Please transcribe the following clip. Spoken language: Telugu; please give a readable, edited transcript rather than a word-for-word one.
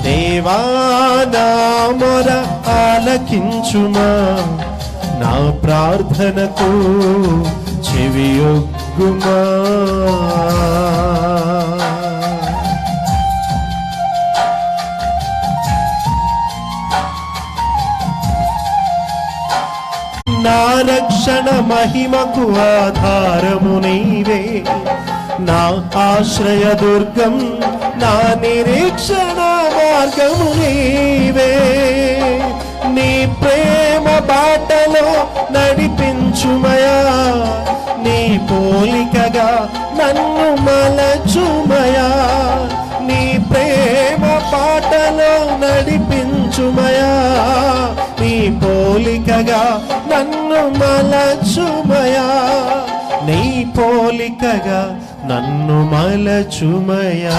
దేవా నా మొర ఆలకించుమా, నా ప్రార్థనకు చెవియొగ్గుమా. నా రక్షణ మహిమకు ఆధారము నీవే, నా ఆశ్రయ దుర్గం, నా నిరీక్షణ మార్గము నీవే. నీ ప్రేమ బాటలో నడిపించుమయా, నీ పోలికగా నన్ను మలచుమయా. నీ ప్రేమ బాటలో నడిపించుమయా, నీ పోలికగా నన్ను మలచుమయా. నీ పోలికగా నన్ను మలచుమయా.